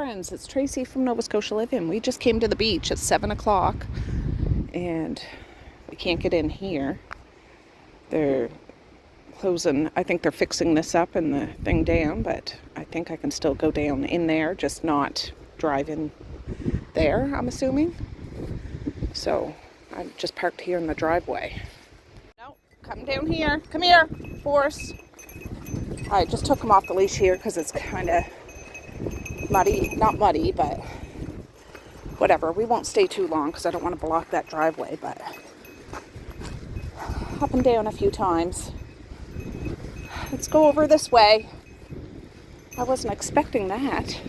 friends, it's Tracey from Nova Scotia Living. We just came to the beach at 7 o'clock and we can't get in here. They're closing, I think they're fixing this up and the thing down, but I think I can still go down in there, just not drive in there, I'm assuming. So I'm just parked here in the driveway. No, come down here. Come here, Forrest. I just took him off the leash here because it's kind of muddy. Not muddy, but whatever. We won't stay too long because I don't want to block that driveway, but up and down a few times. Let's go over this way. I wasn't expecting that.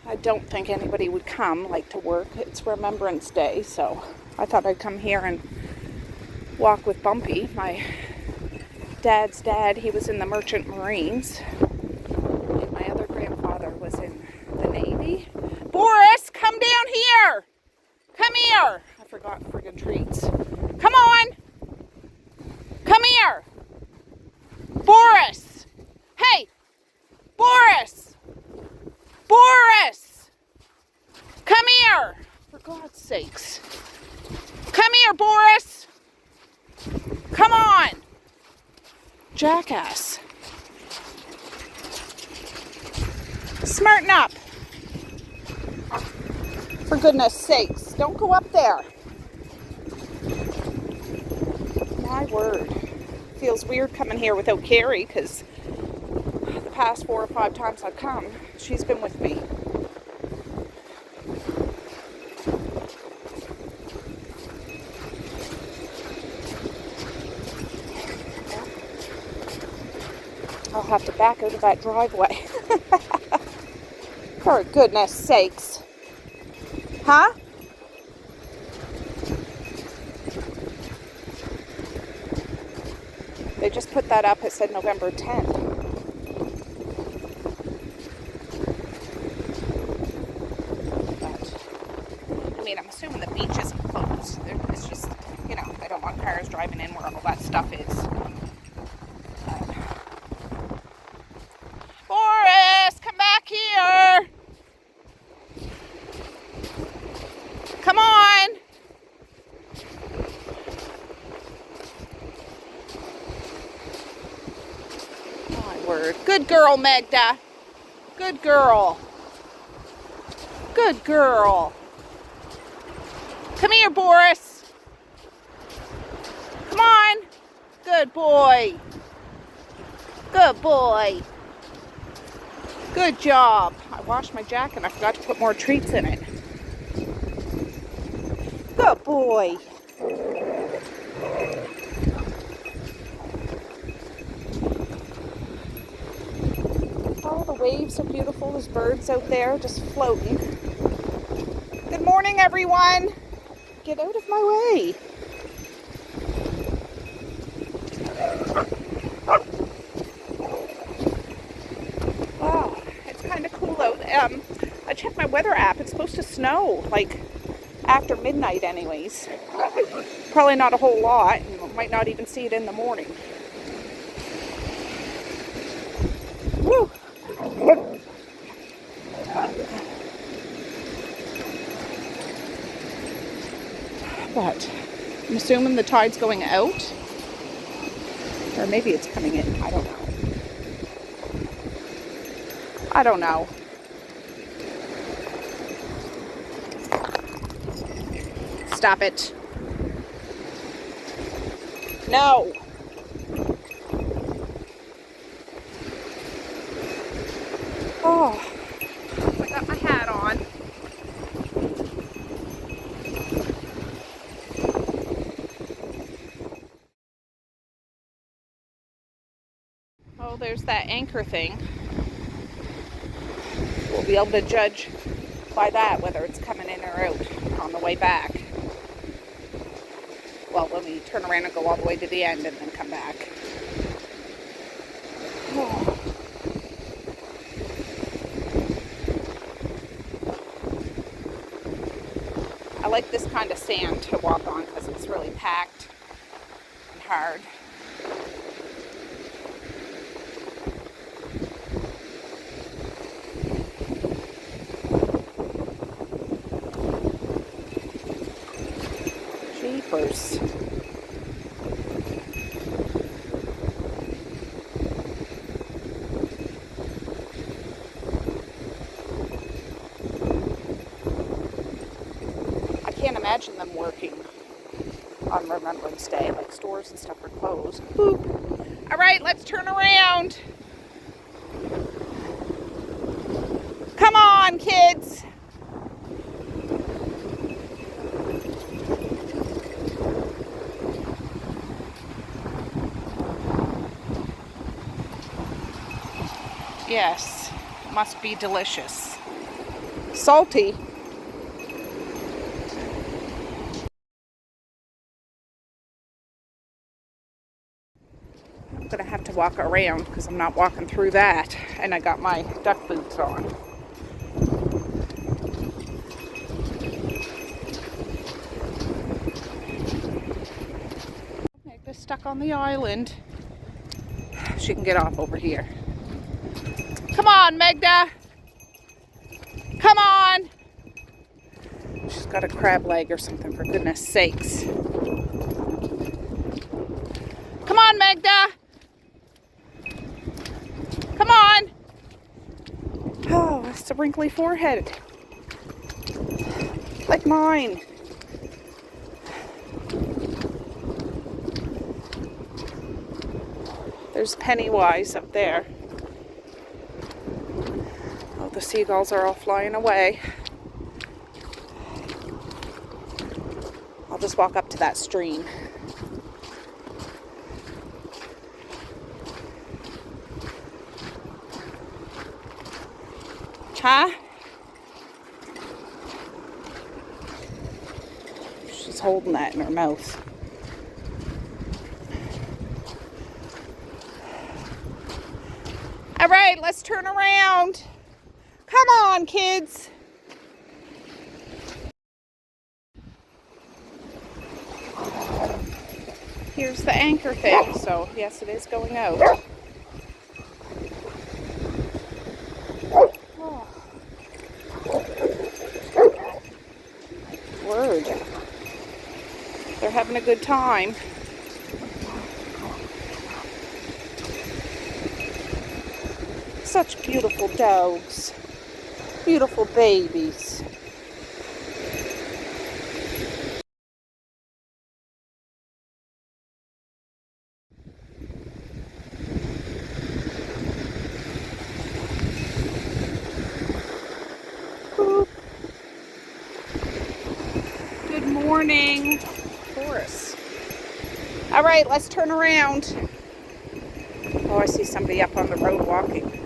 I don't think anybody would come like to work. It's Remembrance Day, so I thought I'd come here and walk with Bumpy. My dad's dad, he was in the Merchant Marines. And my other grandfather was in the Navy. Boris, come down here! Come here! I forgot friggin' treats. Come on! Come here! Boris! Hey! Boris! Boris! Come here! For God's sakes. Come here, Boris! Come on! Jackass. Smarten up. For goodness sakes, don't go up there. My word. Feels weird coming here without Carrie because the past 4 or 5 times I've come, she's been with me. I'll have to back out of that driveway. For goodness sakes. Huh? They just put that up. It said November 10th. But, I mean, I'm assuming the beach isn't closed. It's just, you know, they don't want cars driving in where all that stuff is. Boris, come back here. Come on. My word. Good girl, Magda. Good girl. Good girl. Come here, Boris. Come on. Good boy. Good boy. Good job. I washed my jacket and I forgot to put more treats in it. Good boy. Oh, the waves are beautiful. There's birds out there just floating. Good morning, everyone. Get out of my way. Wow, it's kind of cool out. I checked my weather app. It's supposed to snow, like, after midnight anyways. Probably not a whole lot, and might not even see it in the morning. Woo! But I'm assuming the tide's going out. Or maybe it's coming in. I don't know. I don't know. Stop it. No. Oh, I got my hat on. Oh, there's that anchor thing. We'll be able to judge by that whether it's coming in or out on the way back. Well, when we turn around and go all the way to the end and then come back. Oh. I like this kind of sand to walk on because it's really packed and hard. $2. I can't imagine them working on Remembrance Day. Like, stores and stuff are closed. Boop. All right, let's turn around. Come on, kids. Yes, must be delicious. Salty. I'm gonna have to walk around because I'm not walking through that, and I got my duck boots on. Megda's stuck on the island. She can get off over here. Come on, Megda. Come on. She's got a crab leg or something, for goodness sakes. Come on, Megda. Come on. Oh, it's a wrinkly forehead. Like mine. There's Pennywise up there. Oh, the seagulls are all flying away. I'll just walk up to that stream. Huh? She's holding that in her mouth. All right, let's turn around. Come on, kids. Here's the anchor thing, so yes, it is going out. Oh. Word. They're having a good time. Such beautiful dogs. Beautiful babies. Boop. Good morning. Chorus. All right, let's turn around. Oh, I see somebody up on the road walking.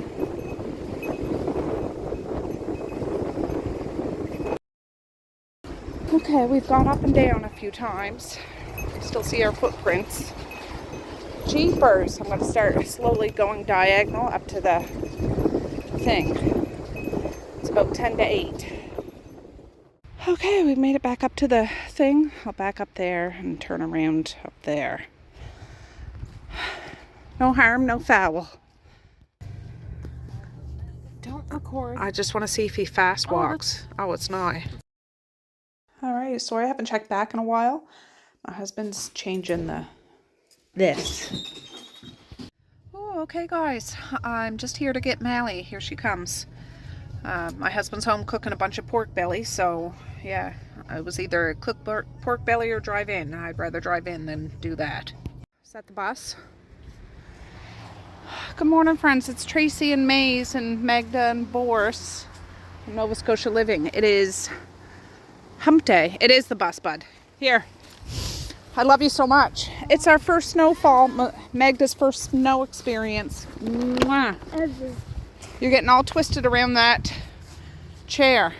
Okay, we've gone up and down a few times. Still see our footprints. Jeepers! I'm going to start slowly going diagonal up to the thing. It's about 10 to 8. Okay, we've made it back up to the thing. I'll back up there and turn around up there. No harm, no foul. Don't record. I just want to see if he fast walks. Oh, it's not. Alright, sorry I haven't checked back in a while. My husband's changing this. Oh, okay guys. I'm just here to get Mally. Here she comes. My husband's home cooking a bunch of pork belly, so yeah, it was either cook pork belly or drive in. I'd rather drive in than do that. Is that the bus? Good morning, friends. It's Tracey and Maze and Magda and Boris from Nova Scotia Living. It is hump day. It is the bus, bud. Here. I love you so much. It's our first snowfall. Magda's first snow experience. Mwah. Ever. You're getting all twisted around that chair.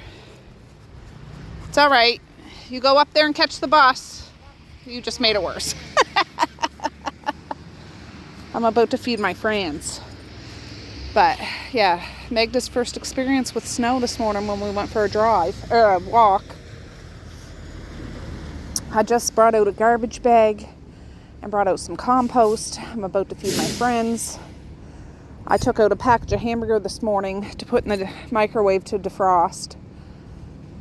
It's all right. You go up there and catch the bus. You just made it worse. I'm about to feed my friends. But yeah, Magda's first experience with snow this morning when we went for a walk. I just brought out a garbage bag and brought out some compost. I'm about to feed my friends. I took out a package of hamburger this morning to put in the microwave to defrost.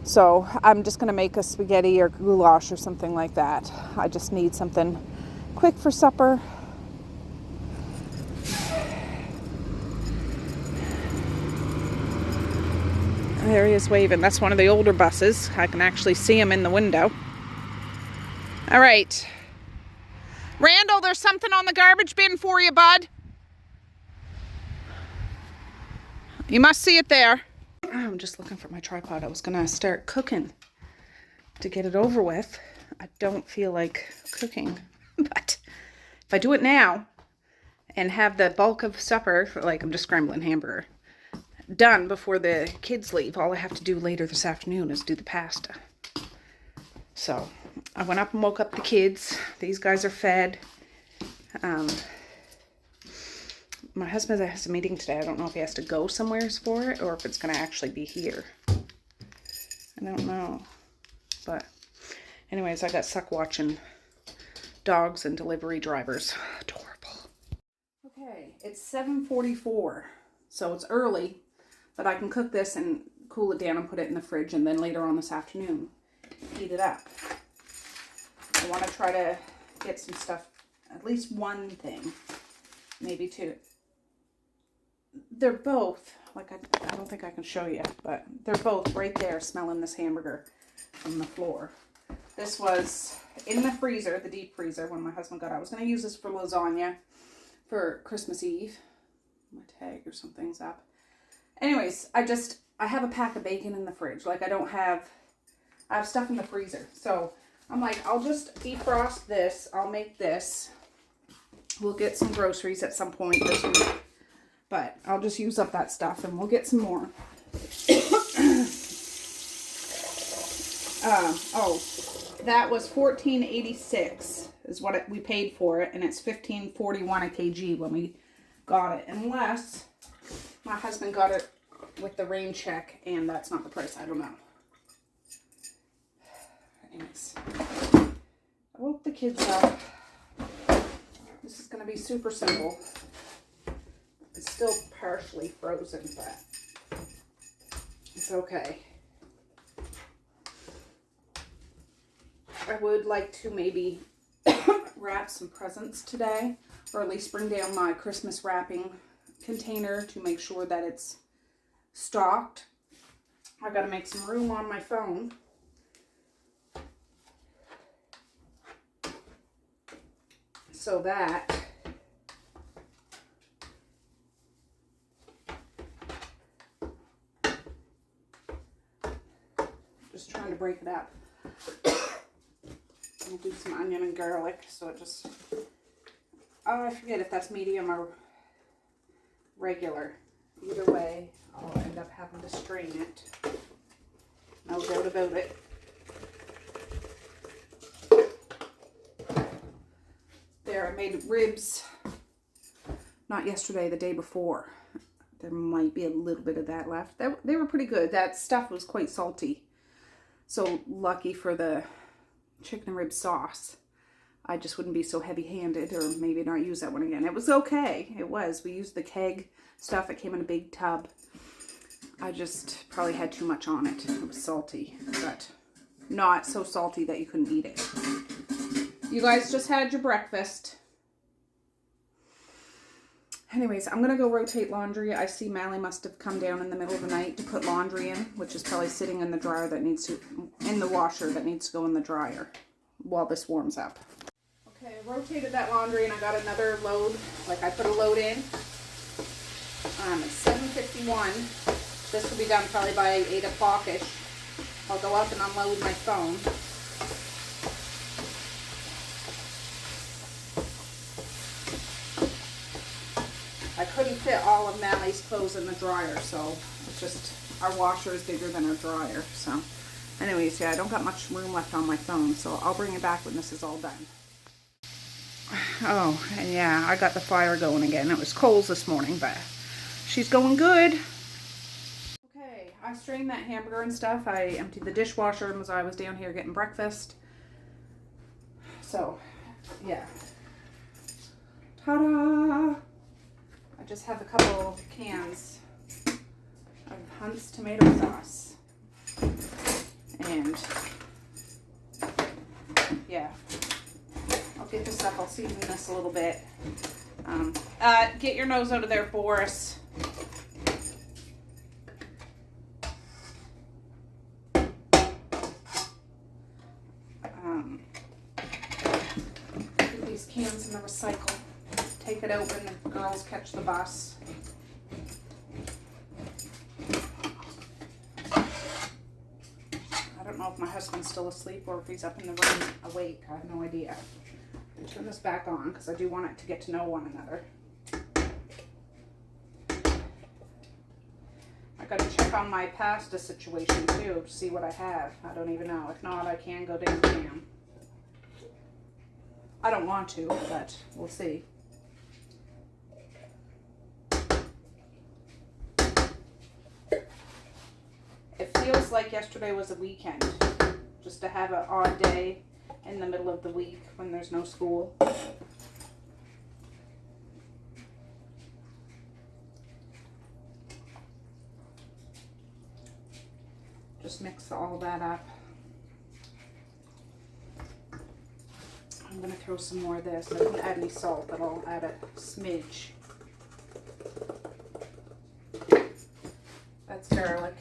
So I'm just going to make a spaghetti or goulash or something like that. I just need something quick for supper. There he is waving. That's one of the older buses. I can actually see him in the window. All right. Randall, there's something on the garbage bin for you, bud. You must see it there. I'm just looking for my tripod. I was going to start cooking to get it over with. I don't feel like cooking, but if I do it now and have the bulk of supper, like I'm just scrambling hamburger, done before the kids leave, all I have to do later this afternoon is do the pasta. So I went up and woke up the kids. These guys are fed. My husband has a meeting today. I don't know if he has to go somewhere for it or if it's going to actually be here. I don't know. But anyways, I got stuck watching dogs and delivery drivers. Adorable. Okay, it's 7:44. So it's early, but I can cook this and cool it down and put it in the fridge, and then later on this afternoon, heat it up. I want to try to get some stuff, at least one thing, maybe two. They're both, like I don't think I can show you, but they're both right there smelling this hamburger from the floor. This was in the freezer, the deep freezer, when my husband got out. I was going to use this for lasagna for Christmas Eve. My tag or something's up. Anyways, I have a pack of bacon in the fridge. Like I have stuff in the freezer. So I'm like, I'll just defrost this. I'll make this. We'll get some groceries at some point this week. But I'll just use up that stuff and we'll get some more. That was $14.86 is what we paid for it, and it's $15.41 a kg when we got it, unless my husband got it with the rain check and that's not the price. I don't know. Anyways, I woke the kids up. This is going to be super simple. It's still partially frozen, but it's okay. I would like to maybe wrap some presents today, or at least bring down my Christmas wrapping container to make sure that it's stocked. I gotta make some room on my phone. So that just trying to break it up. I'll do some onion and garlic, so it just, I forget if that's medium or regular. Either way, I'll end up having to strain it. No doubt about it. There, I made ribs, not yesterday, the day before. There might be a little bit of that left. They were pretty good. That stuff was quite salty. So lucky for the chicken and rib sauce, I just wouldn't be so heavy-handed, or maybe not use that one again. It was okay. It was. We used the keg stuff. It came in a big tub. I just probably had too much on it. It was salty, but not so salty that you couldn't eat it. You guys just had your breakfast. Anyways, I'm going to go rotate laundry. I see Mally must have come down in the middle of the night to put laundry in, which is probably sitting in the dryer that needs to, in the washer that needs to go in the dryer while this warms up. Okay, I rotated that laundry and I got another load. Like I put a load in. It's 7:51. This will be done probably by 8 o'clock-ish. I'll go up and unload my phone. I couldn't fit all of Mally's clothes in the dryer, so it's just, our washer is bigger than our dryer. So anyways, yeah, I don't got much room left on my phone, so I'll bring it back when this is all done. Oh, and yeah, I got the fire going again. It was Coles this morning, but she's going good. Okay, I strained that hamburger and stuff. I emptied the dishwasher as I was down here getting breakfast. So, yeah. Ta-da! I just have a couple of cans of Hunt's tomato sauce. And yeah, I'll get this up. I'll season this a little bit. Get your nose out of there, Boris. Put these cans in the recycle. Take it out when the girls catch the bus. I don't know if my husband's still asleep or if he's up in the room awake. I have no idea. I'll turn this back on because I do want it to get to know one another. I got to check on my pasta situation too to see what I have. I don't even know. If not, I can go down jam. I don't want to, but we'll see. It feels like yesterday was a weekend, just to have an odd day in the middle of the week when there's no school. Just mix all that up. I'm going to throw some more of this. I didn't add any salt, but I'll add a smidge. That's garlic.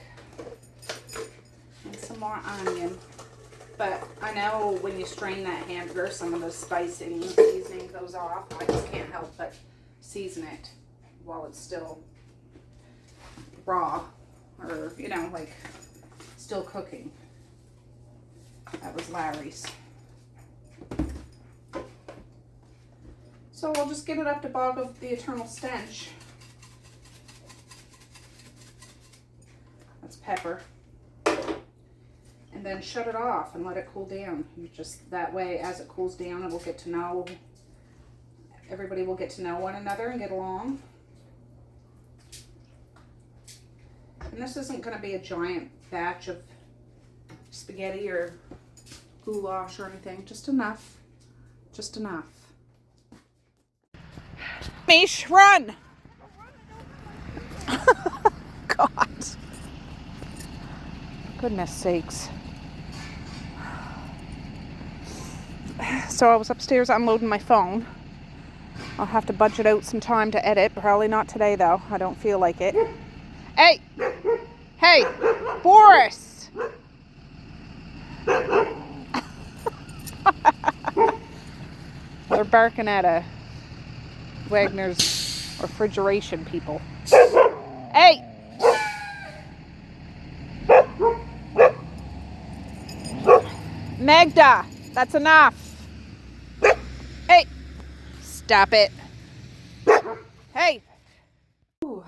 And some more onion. But I know when you strain that hamburger, some of the spicing and seasoning goes off. I just can't help but season it while it's still raw, or, you know, like still cooking. That was Larry's. So I'll just get it up to bog of the eternal stench. That's pepper. And then shut it off and let it cool down. Just that way, as it cools down, it will get to know, everybody will get to know one another and get along. And this isn't going to be a giant batch of spaghetti or goulash or anything. Just enough. Just enough. Mish, run! God. Goodness sakes. So I was upstairs unloading my phone. I'll have to budget out some time to edit. Probably not today, though. I don't feel like it. Hey! Hey! Boris! They're barking at a Wagner's refrigeration people. Hey! Magda! That's enough! Hey! Stop it! Hey! Ooh.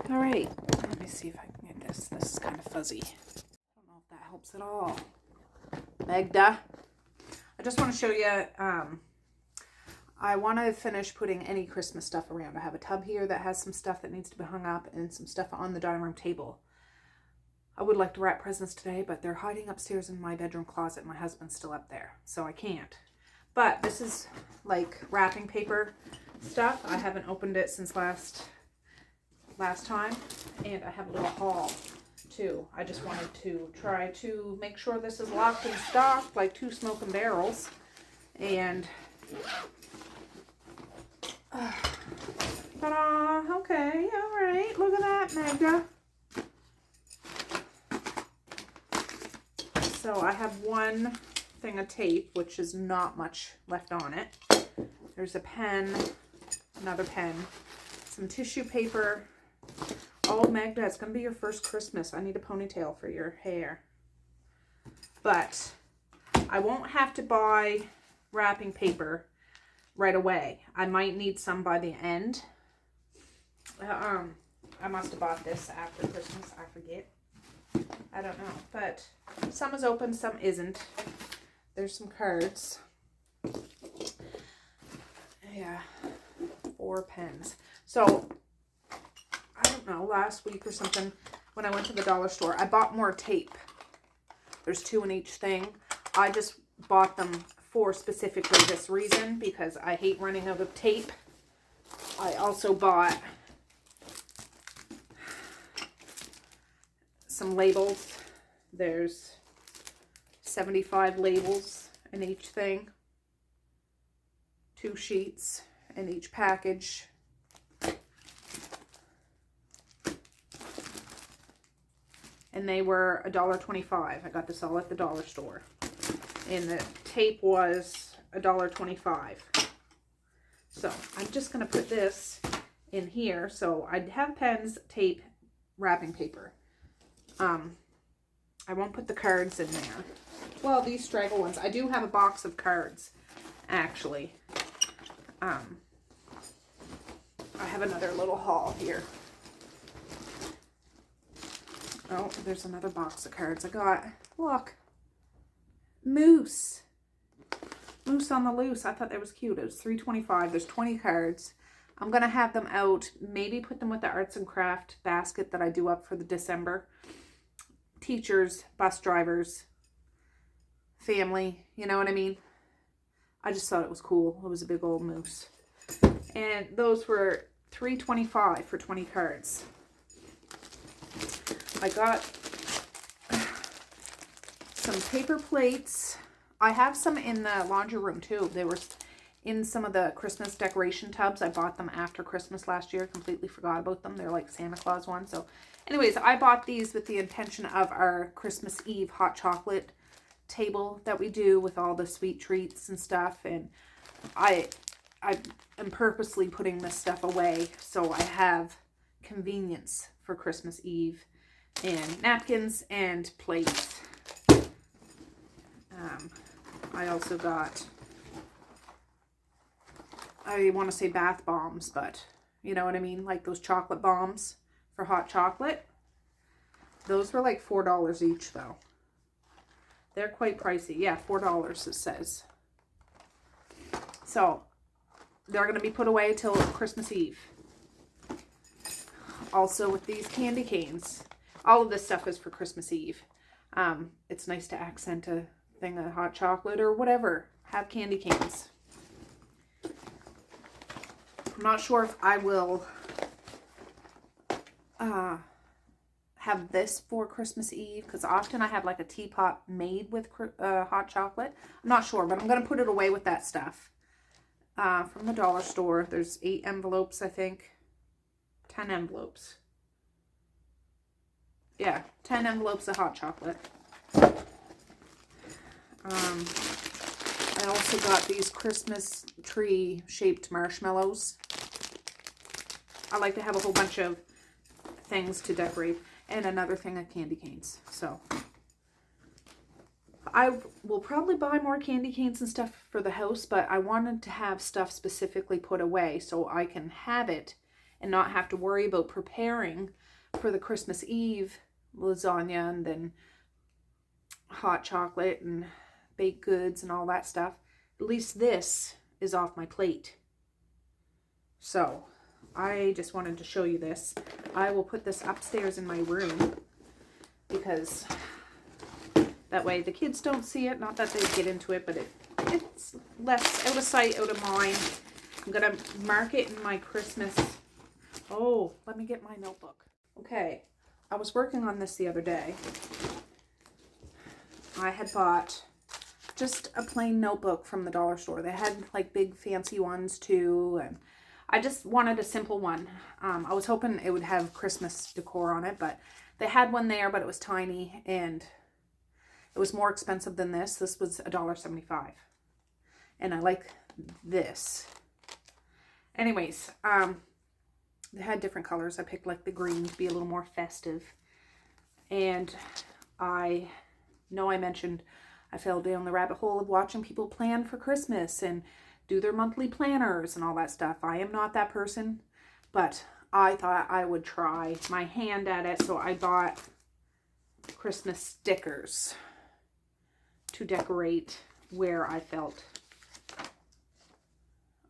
All right, let me see if I can get this. This is kind of fuzzy. I don't know if that helps at all. Magda, I just want to show you, I want to finish putting any Christmas stuff around. I have a tub here that has some stuff that needs to be hung up and some stuff on the dining room table. I would like to wrap presents today, but they're hiding upstairs in my bedroom closet. My husband's still up there, so I can't. But this is like wrapping paper stuff. I haven't opened it since last time, and I have a little haul too. I just wanted to try to make sure this is locked and stocked like two smoking barrels. And ta-da! Okay, all right, look at that, Magda. So I have one thing of tape, which is not much left on it. There's a pen, another pen, some tissue paper. Oh, Magda, it's going to be your first Christmas. I need a ponytail for your hair. But I won't have to buy wrapping paper right away. I might need some by the end. I must have bought this after Christmas. I forget. I don't know. But some is open, some isn't. There's some cards. Yeah. 4 pens. So I don't know, last week or something, when I went to the dollar store, I bought more tape. There's 2 in each thing. I just bought them for specifically this reason, because I hate running out of tape. I also bought some labels. There's 75 labels in each thing. 2 sheets in each package. And they were $1.25. I got this all at the dollar store. And the tape was $1.25. So I'm just going to put this in here. So I'd have pens, tape, wrapping paper. I won't put the cards in there. Well, these straggle ones. I do have a box of cards, actually. I have another little haul here. Oh, there's another box of cards I got. Look. Moose. Moose on the loose. I thought that was cute. It was $3.25. There's 20 cards. I'm going to have them out. Maybe put them with the arts and craft basket that I do up for the December. Teachers, bus drivers, family. You know what I mean? I just thought it was cool. It was a big old moose. And those were $3.25 for 20 cards. I got some paper plates. I have some in the laundry room too. They were in some of the Christmas decoration tubs. I bought them after Christmas last year. Completely forgot about them. They're like Santa Claus ones. So anyways, I bought these with the intention of our Christmas Eve hot chocolate table that we do with all the sweet treats and stuff. And I am purposely putting this stuff away so I have convenience for Christmas Eve. And napkins and plates. I also got, I want to say bath bombs, but you know what I mean? Like those chocolate bombs for hot chocolate. Those were like $4 each though. They're quite pricey. Yeah, $4 it says. So they're going to be put away till Christmas Eve. Also with these candy canes. All of this stuff is for Christmas Eve. It's nice to accent a thing of hot chocolate or whatever. Have candy canes. I'm not sure if I will have this for Christmas Eve, because often I have like a teapot made with hot chocolate. I'm not sure, but I'm going to put it away with that stuff. From the dollar store. There's 8 envelopes, I think. 10 envelopes. Yeah, 10 envelopes of hot chocolate. I also got these Christmas tree shaped marshmallows. I like to have a whole bunch of things to decorate. And another thing of candy canes. So I will probably buy more candy canes and stuff for the house, but I wanted to have stuff specifically put away so I can have it and not have to worry about preparing for the Christmas Eve lasagna and then hot chocolate and baked goods and all that stuff. At least this is off my plate. So I just wanted to show you this. I will put this upstairs in my room because that way the kids don't see it. Not that they get into it, but it's less out of sight, out of mind. I'm going to mark it in my Christmas. Oh, let me get my notebook. Okay, I was working on this the other day. I had bought just a plain notebook from the dollar store. They had like big fancy ones too, and I just wanted a simple one. I was hoping it would have Christmas decor on it, but they had one there, but it was tiny and it was more expensive than this. This was $1.75. And I like this. Anyways, they had different colors. I picked like the green to be a little more festive. And I know I mentioned I fell down the rabbit hole of watching people plan for Christmas and do their monthly planners and all that stuff. I am not that person, but I thought I would try my hand at it. So I bought Christmas stickers to decorate where I felt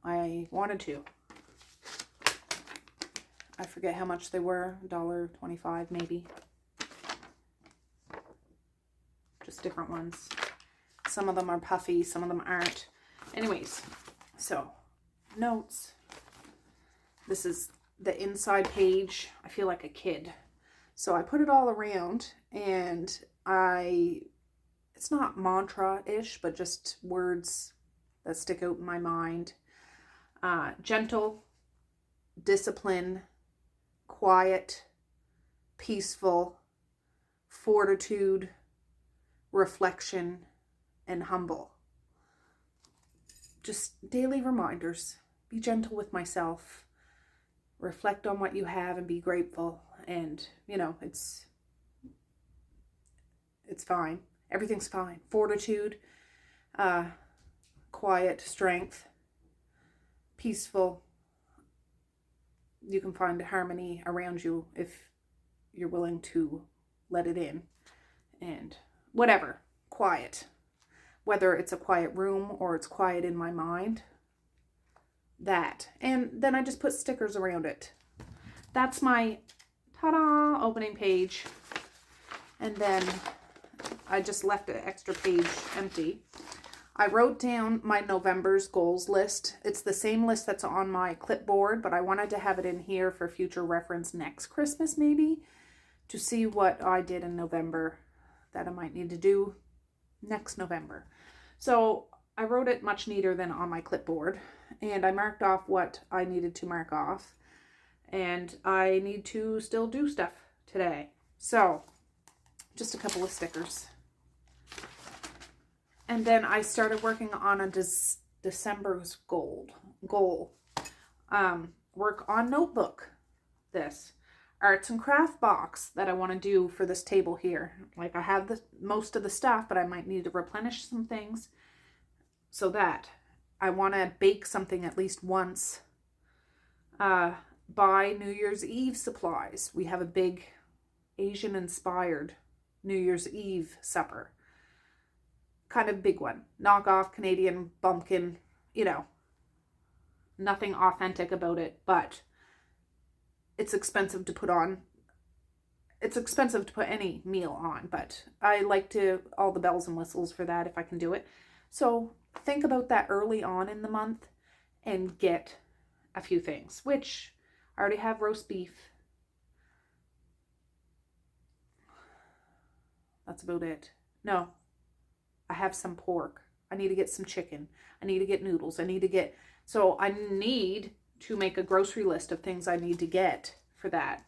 I wanted to. I forget how much they were, $1.25 maybe. Just different ones. Some of them are puffy, some of them aren't. Anyways, so notes. This is the inside page. I feel like a kid. So I put it all around and I it's not mantra-ish, but just words that stick out in my mind. Gentle, discipline, quiet, peaceful, fortitude, reflection, and humble. Just daily reminders. Be gentle with myself. Reflect on what you have and be grateful. And, you know, it's fine. Everything's fine. Fortitude, quiet, strength, peaceful. You can find harmony around you if you're willing to let it in. And whatever, quiet. Whether it's a quiet room or it's quiet in my mind. That. And then I just put stickers around it. That's my ta-da opening page. And then I just left an extra page empty. I wrote down my November's goals list. It's the same list that's on my clipboard, but I wanted to have it in here for future reference next Christmas maybe, to see what I did in November that I might need to do next November. So I wrote it much neater than on my clipboard, and I marked off what I needed to mark off, and I need to still do stuff today. So just a couple of stickers. And then I started working on a December's goal. Work on notebook. This arts and craft box that I want to do for this table here. Like I have most of the stuff, but I might need to replenish some things. So that I want to bake something at least once. Buy New Year's Eve supplies. We have a big Asian inspired New Year's Eve supper. Kind of big one. Knock off Canadian bumpkin, you know. Nothing authentic about it, but it's expensive to put on. It's expensive to put any meal on, but I like to all the bells and whistles for that if I can do it. So think about that early on in the month and get a few things, which I already have roast beef. That's about it. No. I have some pork. I need to get some chicken. I need to get noodles. So I need to make a grocery list of things I need to get for that.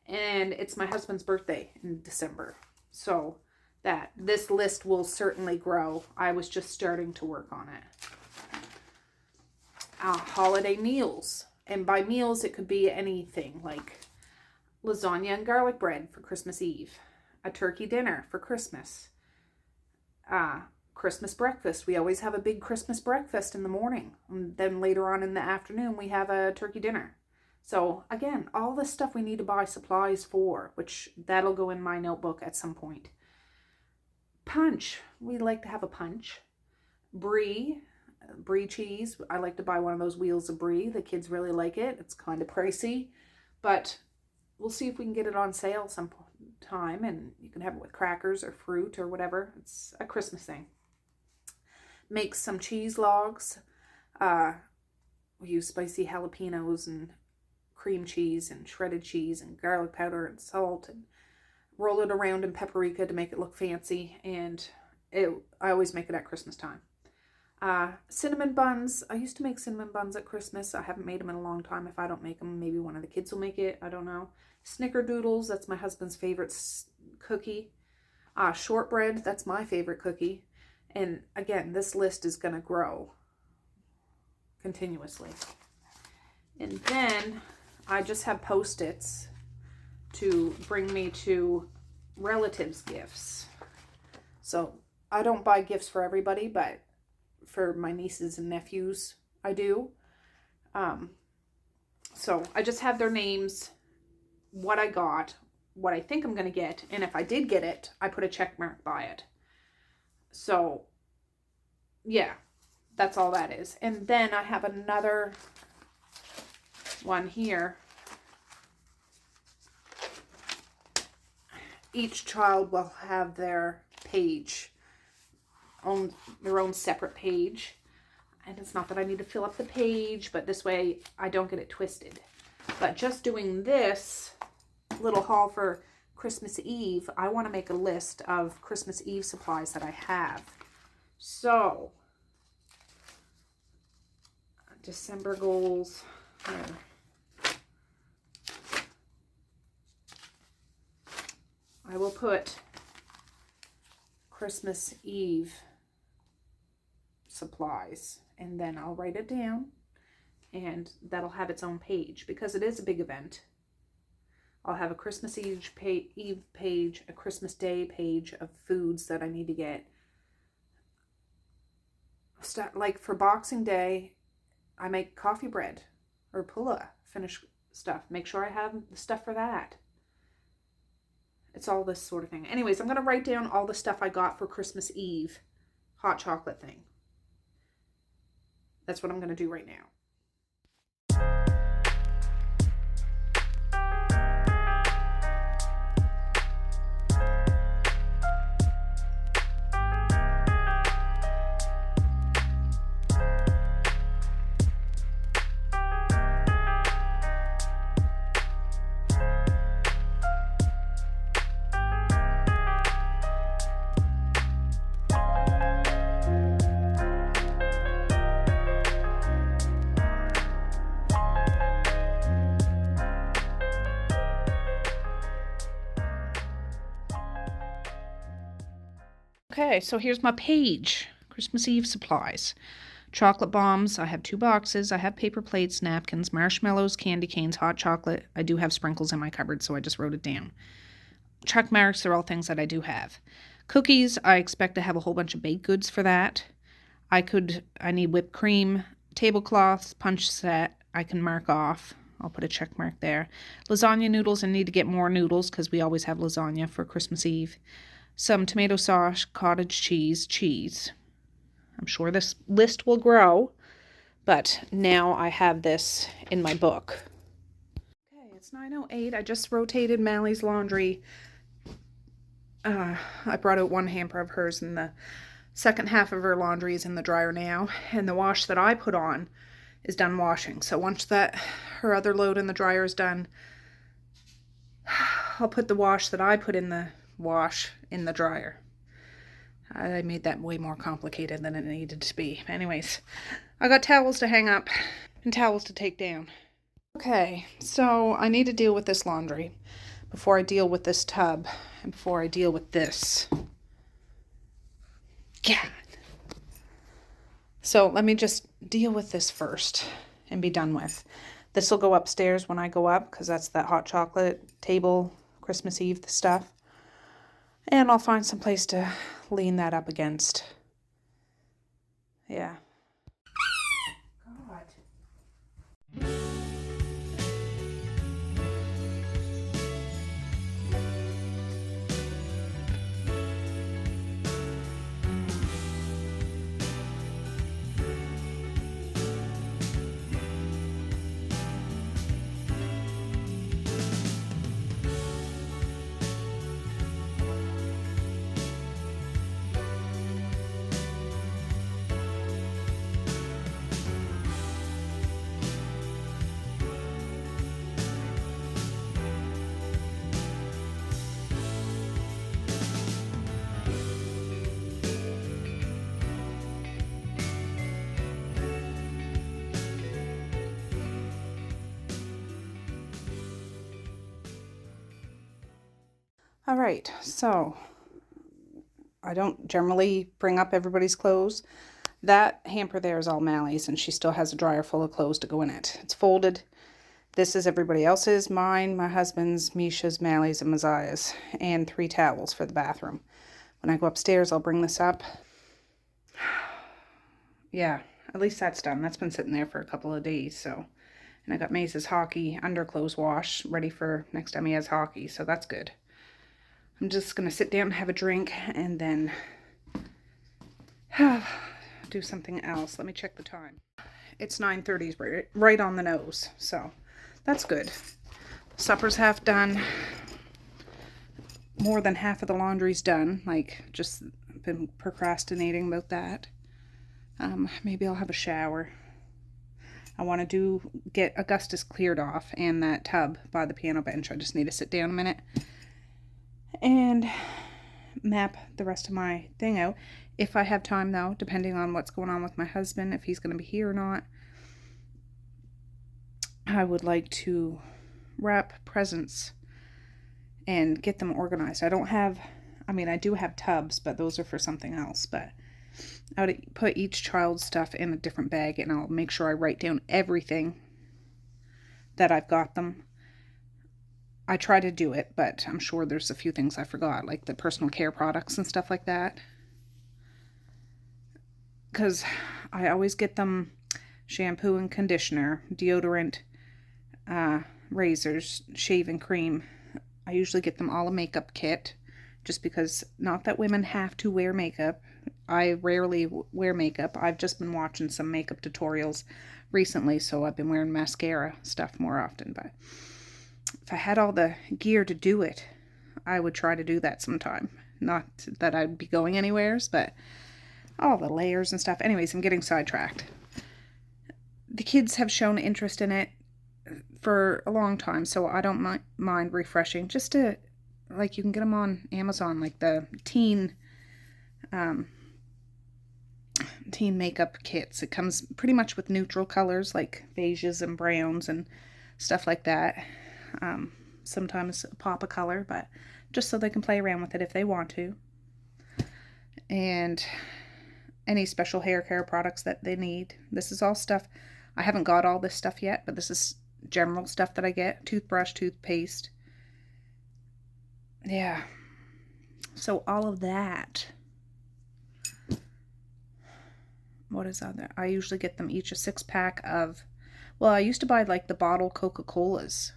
And it's my husband's birthday in December. So this list will certainly grow. I was just starting to work on it. Holiday meals. And by meals, it could be anything like lasagna and garlic bread for Christmas Eve. A turkey dinner for Christmas. Christmas breakfast. We always have a big Christmas breakfast in the morning. And then later on in the afternoon, we have a turkey dinner. So again, all this stuff we need to buy supplies for, which that'll go in my notebook at some point. Punch. We like to have a punch. Brie cheese. I like to buy one of those wheels of brie. The kids really like it. It's kind of pricey, but we'll see if we can get it on sale sometime, and you can have it with crackers or fruit or whatever. It's a Christmas thing. Make some cheese logs. We use spicy jalapenos and cream cheese and shredded cheese and garlic powder and salt, and roll it around in paprika to make it look fancy. And I always make it at Christmas time. Cinnamon buns. I used to make cinnamon buns at Christmas. I haven't made them in a long time. If I don't make them, maybe one of the kids will make it. I don't know. Snickerdoodles. That's my husband's favorite cookie. Shortbread. That's my favorite cookie. And again, this list is going to grow continuously. And then I just have Post-its to bring me to relatives' gifts. So I don't buy gifts for everybody, but for my nieces and nephews, I do. So I just have their names, what I got, what I think I'm going to get, and if I did get it, I put a check mark by it. So, yeah, that's all that is. And then I have another one here. Each child will have their page, their own separate page. And it's not that I need to fill up the page, but this way I don't get it twisted. But just doing this little haul for Christmas Eve, I want to make a list of Christmas Eve supplies that I have. So, December goals. I will put Christmas Eve supplies, and then I'll write it down, and that'll have its own page because it is a big event. I'll have a Christmas Eve page, a Christmas Day page of foods that I need to get. Like for Boxing Day, I make coffee bread or pulla, finished stuff. Make sure I have the stuff for that. It's all this sort of thing. Anyways, I'm going to write down all the stuff I got for Christmas Eve hot chocolate thing. That's what I'm going to do right now. Okay, so here's my page. Christmas Eve supplies. Chocolate bombs. I have 2 boxes. I have paper plates, napkins, marshmallows, candy canes, hot chocolate. I do have sprinkles in my cupboard, so I just wrote it down. Check marks are all things that I do have. Cookies, I expect to have a whole bunch of baked goods for that. I need whipped cream, tablecloths, punch set. I can mark off. I'll put a check mark there. Lasagna noodles, I need to get more noodles because we always have lasagna for Christmas Eve. Some tomato sauce, cottage cheese. I'm sure this list will grow, but now I have this in my book. Okay, it's 9:08. I just rotated Mally's laundry. I brought out one hamper of hers, and the second half of her laundry is in the dryer now, and the wash that I put on is done washing. So once her other load in the dryer is done, I'll put the wash that I put in the wash in the dryer. I made that way more complicated than it needed to be. Anyways, I got towels to hang up and towels to take down. Okay, so I need to deal with this laundry before I deal with this tub and before I deal with this. Yeah. So let me just deal with this first and be done with. This will go upstairs when I go up because that's that hot chocolate table, Christmas Eve stuff. And I'll find some place to lean that up against. Yeah. God. All right, so I don't generally bring up everybody's clothes. That hamper there is all Mally's, and she still has a dryer full of clothes to go in it. It's folded. This is everybody else's, mine, my husband's, Misha's, Mally's, and Messiah's, and 3 towels for the bathroom. When I go upstairs, I'll bring this up. Yeah, at least that's done. That's been sitting there for a couple of days, so. And I got Maze's hockey underclothes wash ready for next time he has hockey, so that's good. I'm just going to sit down and have a drink and then do something else. Let me check the time. It's 9:30, right on the nose, so that's good. Supper's half done. More than half of the laundry's done. Like, just been procrastinating about that. Maybe I'll have a shower. I want to get Augustus cleared off and that tub by the piano bench. I just need to sit down a minute and map the rest of my thing out. If I have time, though, depending on what's going on with my husband, if he's going to be here or not, I would like to wrap presents and get them organized. I do have tubs, but those are for something else. But I would put each child's stuff in a different bag, and I'll make sure I write down everything that I've got them. I try to do it, but I'm sure there's a few things I forgot, like the personal care products and stuff like that. Because I always get them shampoo and conditioner, deodorant, razors, shaving cream. I usually get them all a makeup kit, just because, not that women have to wear makeup. I rarely wear makeup. I've just been watching some makeup tutorials recently, so I've been wearing mascara stuff more often. But if I had all the gear to do it, I would try to do that sometime. Not that I'd be going anywheres, but all the layers and stuff. Anyways, I'm getting sidetracked. The kids have shown interest in it for a long time, so I don't mind refreshing. Just to, like, you can get them on Amazon, like the teen makeup kits. It comes pretty much with neutral colors like beiges and browns and stuff like that. Sometimes a pop of color, but just so they can play around with it if they want to. And any special hair care products that they need. This is all stuff. I haven't got all this stuff yet, but this is general stuff that I get. Toothbrush, toothpaste. Yeah. So all of that. What is other? I usually get them each a 6-pack of, well, I used to buy like the bottle Coca-Colas,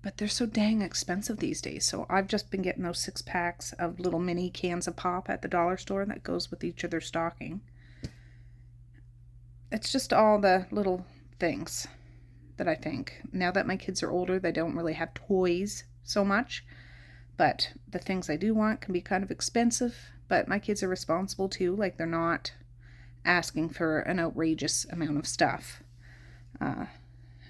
but they're so dang expensive these days. So I've just been getting those 6-packs of little mini cans of pop at the dollar store that goes with each of their stocking. It's just all the little things that I think. Now that my kids are older, they don't really have toys so much, but the things I do want can be kind of expensive, but my kids are responsible too. Like, they're not asking for an outrageous amount of stuff.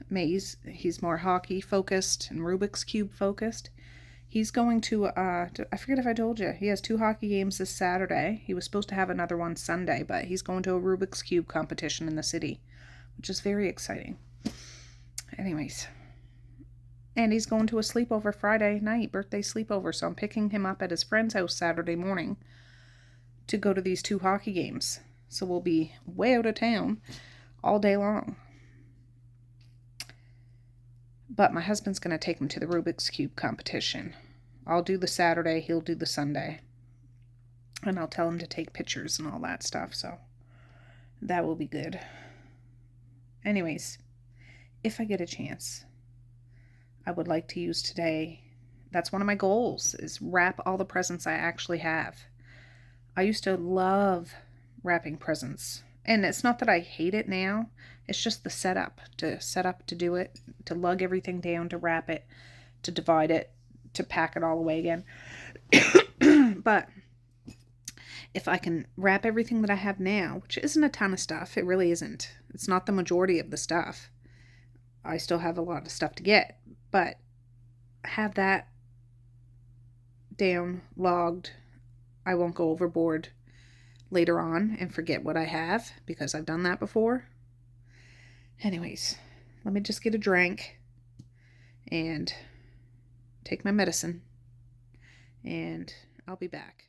Maze, he's more hockey focused and Rubik's Cube focused. He's going to, I forget if I told you, he has 2 hockey games this Saturday. He was supposed to have another one Sunday, but he's going to a Rubik's Cube competition in the city, which is very exciting. Anyways, and he's going to a sleepover Friday night, birthday sleepover, so I'm picking him up at his friend's house Saturday morning to go to these 2 hockey games. So we'll be way out of town all day long. But my husband's going to take him to the Rubik's Cube competition. I'll do the Saturday, he'll do the Sunday. And I'll tell him to take pictures and all that stuff, so that will be good. Anyways, if I get a chance, I would like to use today, that's one of my goals, is wrap all the presents I actually have. I used to love wrapping presents. And it's not that I hate it now. It's just the setup to do it, to lug everything down, to wrap it, to divide it, to pack it all away again. But if I can wrap everything that I have now, which isn't a ton of stuff, it really isn't. It's not the majority of the stuff. I still have a lot of stuff to get, but have that down, logged. I won't go overboard later on and forget what I have, because I've done that before. Anyways, let me just get a drink and take my medicine, and I'll be back.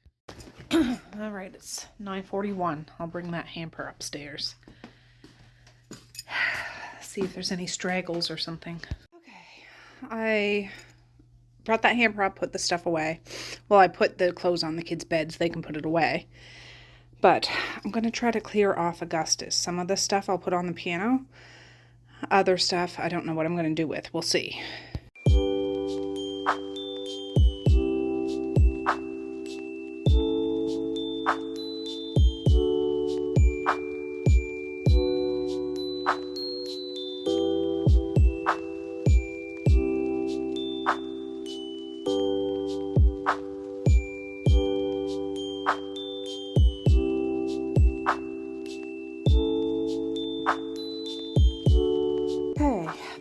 All right, it's 9:41. I'll bring that hamper upstairs. See if there's any straggles or something. Okay, I brought that hamper up, put the stuff away. Well, I put the clothes on the kids' beds. They can put it away. But I'm going to try to clear off Augustus. Some of the stuff I'll put on the piano. Other stuff, I don't know what I'm going to do with. We'll see.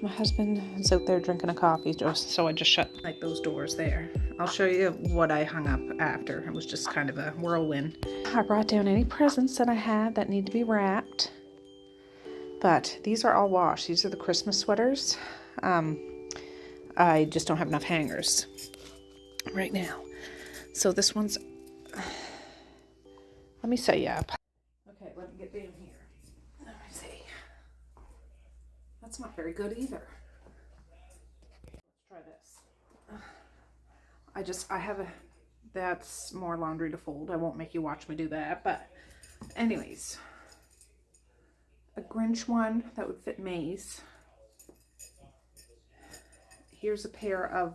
My husband is out there drinking a coffee, so I just shut like those doors there. I'll show you what I hung up after. It was just kind of a whirlwind. I brought down any presents that I had that need to be wrapped. But these are all washed. These are the Christmas sweaters. I just don't have enough hangers right now. So this one's, let me set you up. Okay, let me get down here. Let me see. That's not very good either. Let's try this. I have that's more laundry to fold. I won't make you watch me do that, but anyways. A Grinch one that would fit May's. Here's a pair of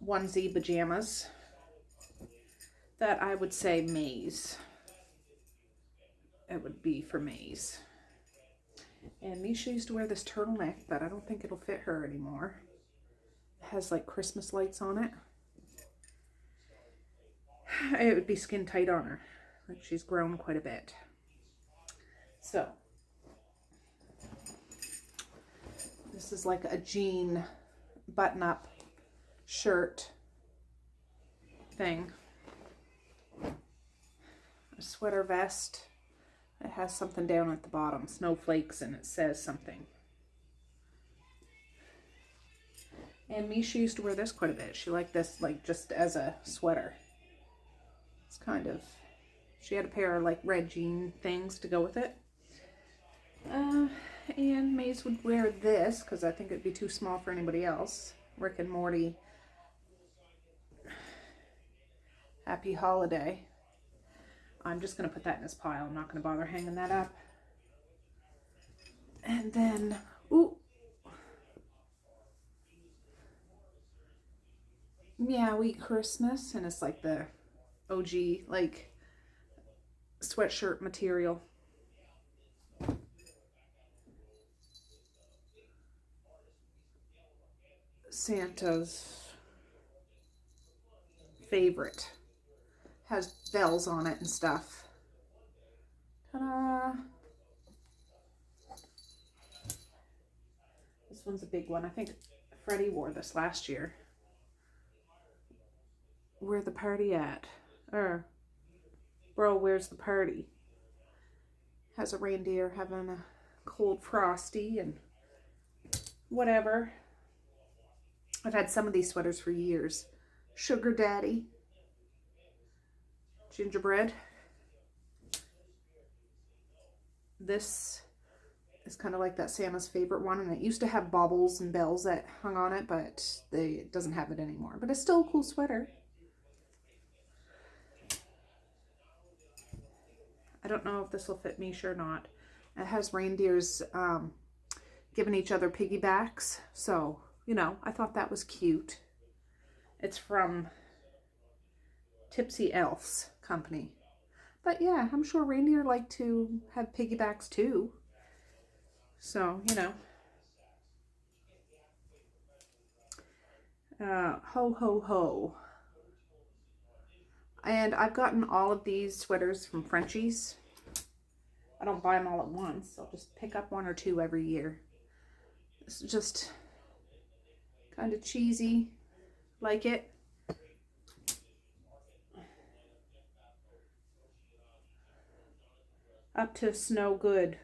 onesie pajamas that I would say May's. It would be for May's. And Misha used to wear this turtleneck, but I don't think it'll fit her anymore. It has like Christmas lights on it. It would be skin tight on her. Like she's grown quite a bit. So this is like a jean button-up shirt thing. A sweater vest. It has something down at the bottom, snowflakes, and it says something. And Misha used to wear this quite a bit. She liked this like just as a sweater. It's kind of, she had a pair of like red jean things to go with it. And Maze would wear this because I think it'd be too small for anybody else. Rick and Morty. Happy holiday. I'm just going to put that in this pile. I'm not going to bother hanging that up. And then, ooh. Yeah, we Christmas. And it's like the OG, like, sweatshirt material. Santa's favorite. Has bells on it and stuff. Ta-da! This one's a big one. I think Freddie wore this last year. Where the party at? Bro, where's the party? Has a reindeer having a cold frosty and whatever. I've had some of these sweaters for years. Sugar Daddy. Gingerbread. This is kind of like that Santa's favorite one, and it used to have baubles and bells that hung on it, but it doesn't have it anymore. But it's still a cool sweater. I don't know if this will fit Misha or not. It has reindeers giving each other piggybacks, so, you know, I thought that was cute. It's from Tipsy Elf's company. But yeah, I'm sure reindeer like to have piggybacks too. So, you know. Ho, ho, ho. And I've gotten all of these sweaters from Frenchies. I don't buy them all at once. I'll just pick up one or two every year. It's just kind of cheesy. Like it. Up to Snow Good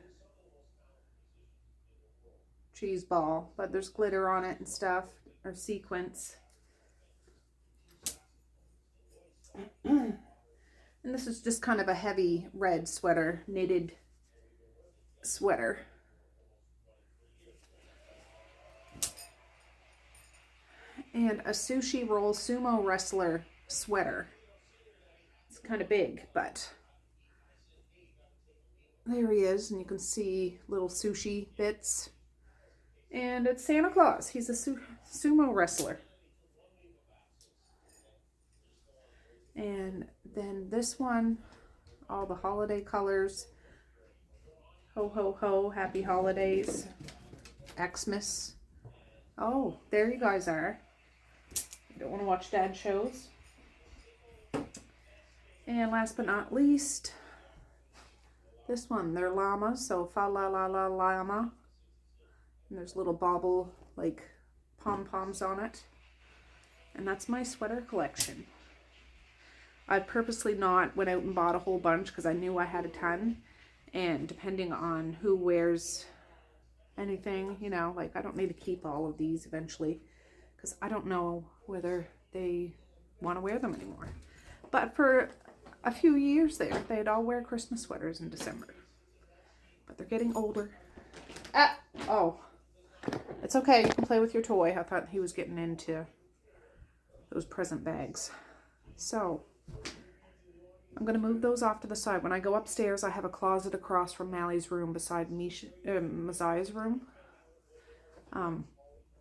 cheese ball, but there's glitter on it and stuff, or sequins. And this is just kind of a heavy red sweater, knitted sweater. And a sushi roll sumo wrestler sweater. It's kind of big, but there he is, and you can see little sushi bits. And it's Santa Claus. He's a sumo wrestler. And then this one, all the holiday colors. Ho, ho, ho, happy holidays. Xmas. Oh, there you guys are. You don't want to watch dad shows. And last but not least, this one, they're llamas, so fa la la la llama. And there's little bauble, like, pom-poms on it. And that's my sweater collection. I purposely not went out and bought a whole bunch because I knew I had a ton. And depending on who wears anything, you know, like I don't need to keep all of these eventually because I don't know whether they want to wear them anymore. But for a few years there, they'd all wear Christmas sweaters in December. But they're getting older. Oh, it's okay. You can play with your toy. I thought he was getting into those present bags. So I'm going to move those off to the side. When I go upstairs, I have a closet across from Mally's room beside Messiah's room. And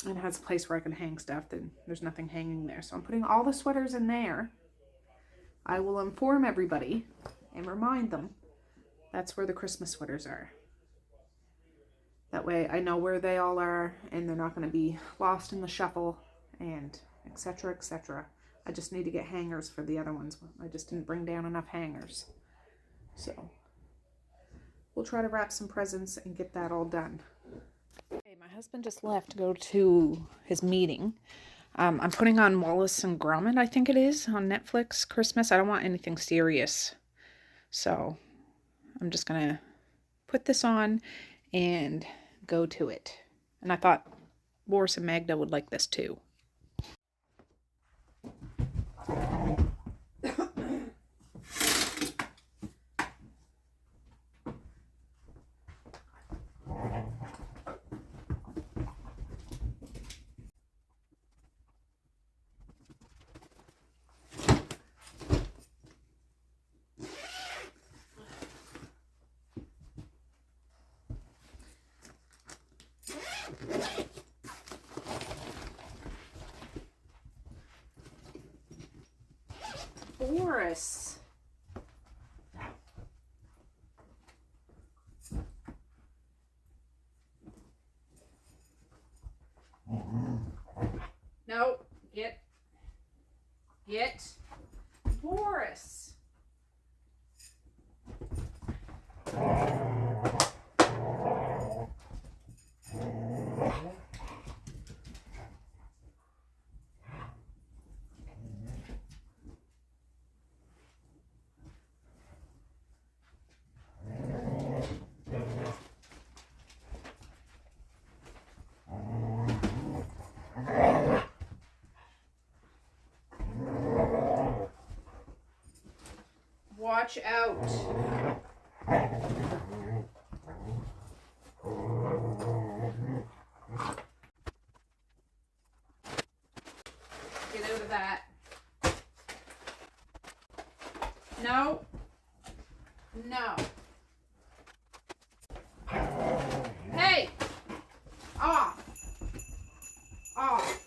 it has a place where I can hang stuff. Then there's nothing hanging there. So I'm putting all the sweaters in there. I will inform everybody and remind them that's where the Christmas sweaters are. That way I know where they all are and they're not going to be lost in the shuffle and etc. etc. I just need to get hangers for the other ones. I just didn't bring down enough hangers. So we'll try to wrap some presents and get that all done. Okay, my husband just left to go to his meeting. I'm putting on Wallace and Gromit, I think it is, on Netflix Christmas. I don't want anything serious. So I'm just going to put this on and go to it. And I thought Boris and Magda would like this too. Boris. No, get Boris. Watch out. Get out of that. No. No. Hey! Off. Off.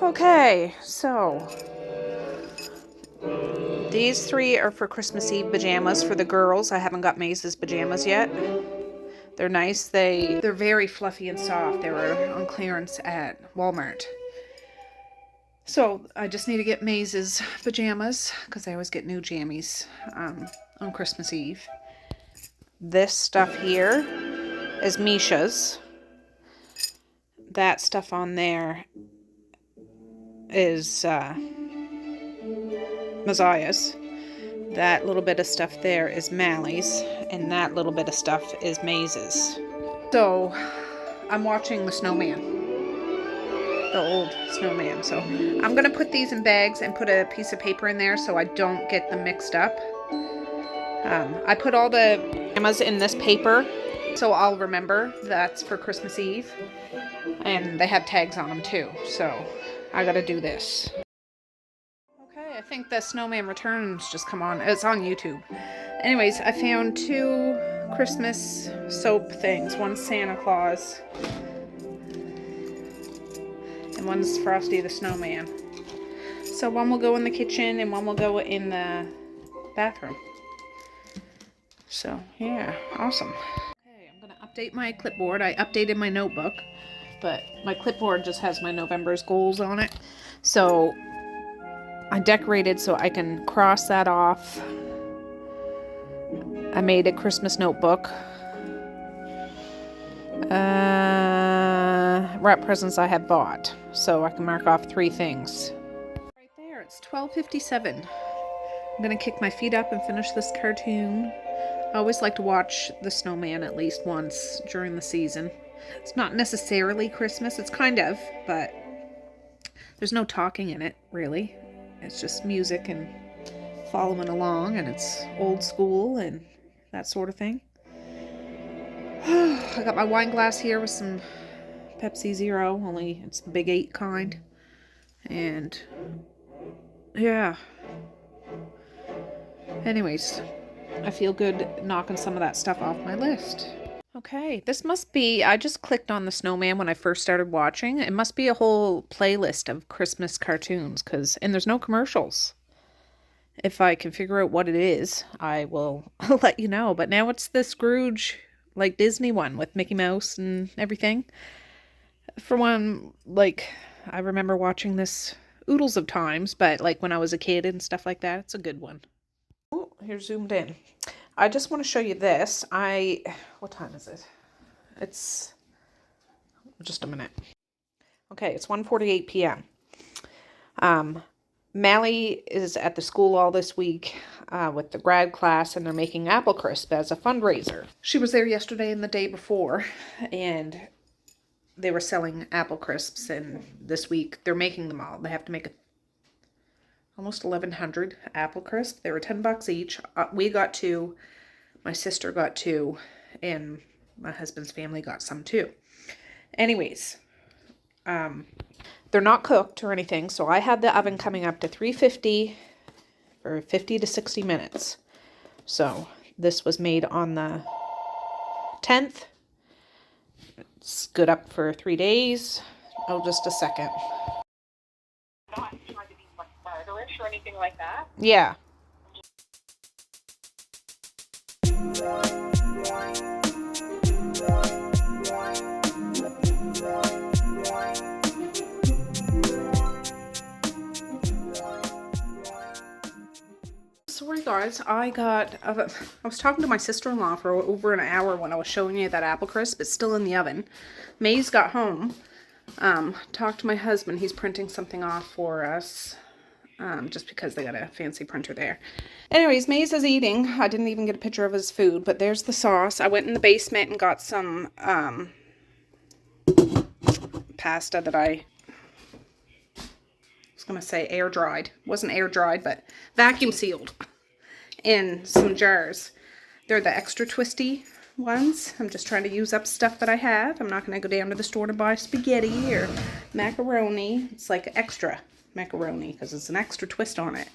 Okay, so these three are for Christmas Eve pajamas for the girls. I haven't got Maze's pajamas yet. They're nice. They're very fluffy and soft. They were on clearance at Walmart. So I just need to get Maze's pajamas because I always get new jammies on Christmas Eve. This stuff here is Misha's. That stuff on there is Messiah's. That little bit of stuff there is Mally's, and that little bit of stuff is Maze's. So I'm watching the snowman, the old snowman. So I'm gonna put these in bags and put a piece of paper in there so I don't get them mixed up. I put all the pajamas in this paper so I'll remember that's for Christmas Eve, and they have tags on them too, so I gotta do this. Okay, I think the Snowman Returns just come on. It's on YouTube. Anyways, I found 2 Christmas soap things. One's Santa Claus, and one's Frosty the Snowman. So one will go in the kitchen, and one will go in the bathroom. So, yeah, awesome. Okay, I'm going to update my clipboard. I updated my notebook, but my clipboard just has my November's goals on it. So I decorated so I can cross that off. I made a Christmas notebook. Wrap presents I have bought, so I can mark off 3 things. Right there, it's 12:57. I'm gonna kick my feet up and finish this cartoon. I always like to watch the snowman at least once during the season. It's not necessarily Christmas, it's kind of, but there's no talking in it, really. It's just music and following along, and it's old school and that sort of thing. I got my wine glass here with some Pepsi Zero, only it's the big 8 kind. And yeah. Anyways, I feel good knocking some of that stuff off my list. Okay, this must be, I just clicked on the snowman when I first started watching. It must be a whole playlist of Christmas cartoons, and there's no commercials. If I can figure out what it is, I will let you know. But now it's the Scrooge, like Disney one with Mickey Mouse and everything. For one, like, I remember watching this oodles of times, but like when I was a kid and stuff like that, it's a good one. Oh, here's zoomed in. I just want to show you this. What time is it? It's just a minute. Okay, it's 1:48 p.m. Mally is at the school all this week with the grad class, and they're making apple crisp as a fundraiser. She was there yesterday and the day before, and they were selling apple crisps, and this week they're making them all. They have to make almost 1,100 apple crisp. They were $10 each. We got 2. My sister got 2, and my husband's family got some too. Anyways, they're not cooked or anything, so I had the oven coming up to 350 for 50 to 60 minutes. So this was made on the 10th. It's good up for 3 days. Oh, just a second. Not trying to be like murderish or anything like that. Yeah. Sorry guys, I was talking to my sister-in-law for over an hour when I was showing you that apple crisp. It's still in the oven. Maze got home. Talked to my husband. He's printing something off for us. Just because they got a fancy printer there. Anyways, Maze is eating. I didn't even get a picture of his food, but there's the sauce. I went in the basement and got some pasta that I was going to say air dried. It wasn't air dried, but vacuum sealed in some jars. They're the extra twisty ones. I'm just trying to use up stuff that I have. I'm not going to go down to the store to buy spaghetti or macaroni. It's like extra macaroni because it's an extra twist on it.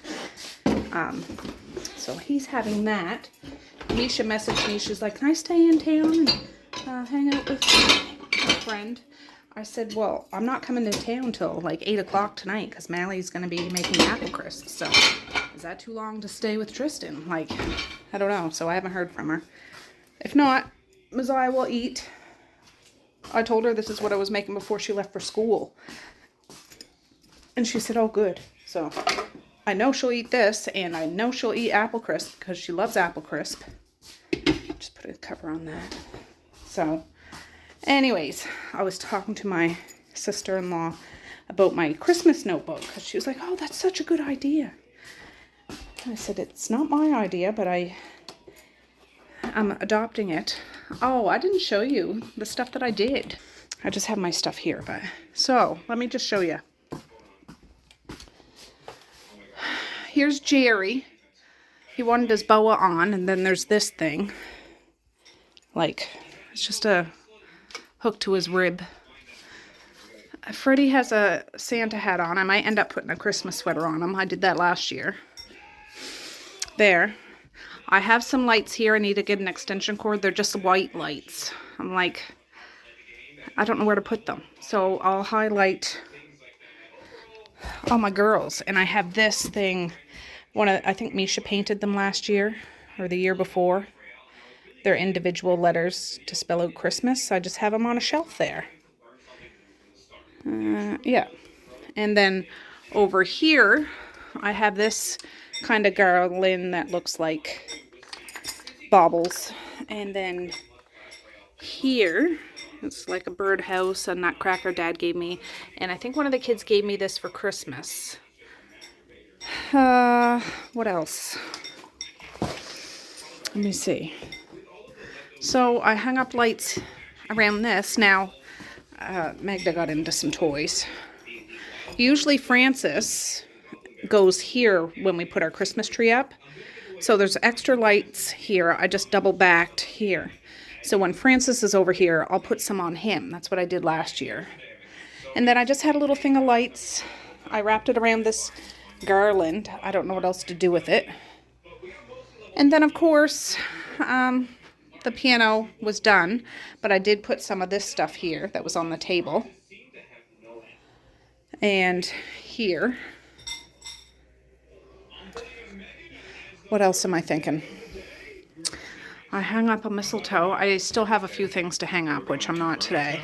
So he's having that. Misha messaged me. She's like, can I stay in town and hang out with a friend? I said, well, I'm not coming to town till like 8 o'clock tonight because Mally's going to be making apple crisp. So is that too long to stay with Tristan? Like, I don't know. So I haven't heard from her. If not, Messiah will eat. I told her this is what I was making before she left for school. And she said, oh, good. So I know she'll eat this, and I know she'll eat apple crisp because she loves apple crisp. Just put a cover on that. So, anyways, I was talking to my sister-in-law about my Christmas notebook because she was like, oh, that's such a good idea. And I said, it's not my idea, but I'm adopting it. Oh, I didn't show you the stuff that I did. I just have my stuff here, but so let me just show you. Here's Jerry. He wanted his boa on, and then there's this thing. Like, it's just a hook to his rib. Freddie has a Santa hat on. I might end up putting a Christmas sweater on him. I did that last year. There. I have some lights here. I need to get an extension cord. They're just white lights. I'm like, I don't know where to put them. So I'll highlight all my girls. And I have this thing. I think Misha painted them last year or the year before. They're individual letters to spell out Christmas. So I just have them on a shelf there. Yeah. And then over here, I have this kind of garland that looks like baubles. And then here, it's like a birdhouse, a nutcracker Dad gave me. And I think one of the kids gave me this for Christmas. What else? Let me see. So I hung up lights around this. Now, Magda got into some toys. Usually Francis goes here when we put our Christmas tree up. So there's extra lights here. I just double backed here. So when Francis is over here, I'll put some on him. That's what I did last year. And then I just had a little thing of lights. I wrapped it around this garland. I don't know what else to do with it. And then, of course, the piano was done. But I did put some of this stuff here that was on the table. And here. What else am I thinking? I hung up a mistletoe. I still have a few things to hang up, which I'm not today.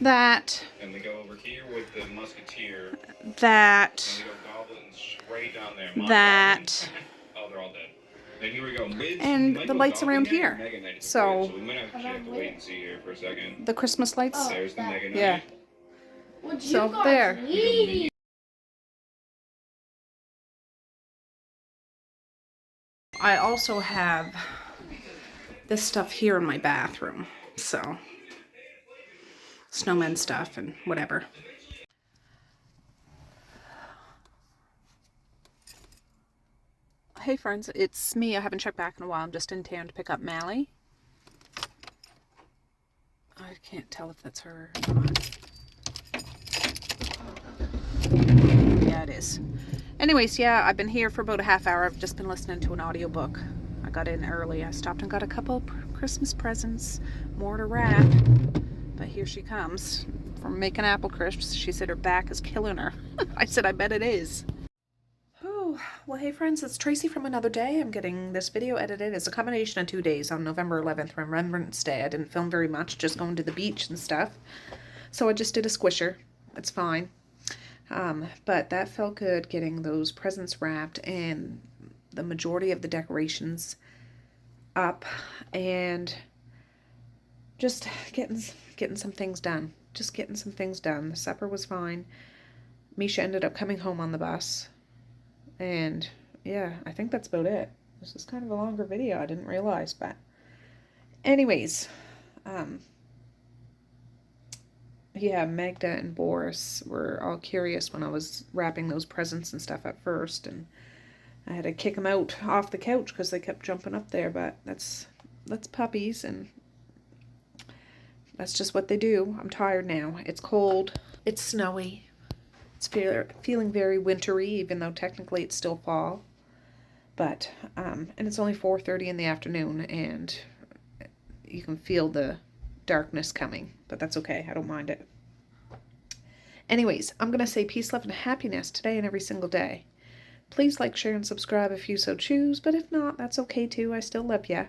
That. And we go over here with the musketeer. That. And we go goblins straight down there. That. Oh, they're all dead. And here we go. And the lights around here. So we might have to wait and see here for a second. The Christmas lights. Oh, there's the Mega Knight. Yeah. So there. I also have this stuff here in my bathroom, so snowman stuff and whatever. Hey friends, it's me. I haven't checked back in a while. I'm just in town to pick up Mally. I can't tell if that's her or not. Yeah, it is. Anyways, yeah, I've been here for about a half hour. I've just been listening to an audiobook. I got in early. I stopped and got a couple Christmas presents, more to wrap. But here she comes from making apple crisps. She said her back is killing her. I said, I bet it is. Oh, well, hey friends, it's Tracey from another day. I'm getting this video edited. It's a combination of 2 days on November 11th, Remembrance Day. I didn't film very much, just going to the beach and stuff. So I just did a squisher. It's fine. But that felt good, getting those presents wrapped and the majority of the decorations up and just getting some things done. Just getting some things done. The supper was fine. Misha ended up coming home on the bus. And yeah, I think that's about it. This is kind of a longer video. I didn't realize, but anyways, yeah, Magda and Boris were all curious when I was wrapping those presents and stuff at first, and I had to kick them out off the couch because they kept jumping up there, but that's puppies, and that's just what they do. I'm tired now. It's cold. It's snowy. It's feeling very wintry, even though technically it's still fall. But, and it's only 4:30 in the afternoon, and you can feel the darkness coming, but that's okay. I don't mind it. Anyways, I'm going to say peace, love, and happiness today and every single day. Please like, share, and subscribe if you so choose, but if not, that's okay too. I still love ya.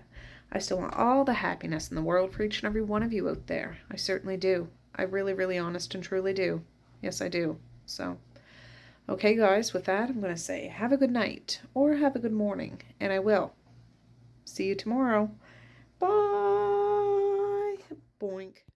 I still want all the happiness in the world for each and every one of you out there. I certainly do. I really, really honest and truly do. Yes, I do. So, okay, guys, with that, I'm going to say have a good night or have a good morning, and I will. See you tomorrow. Bye. Boink.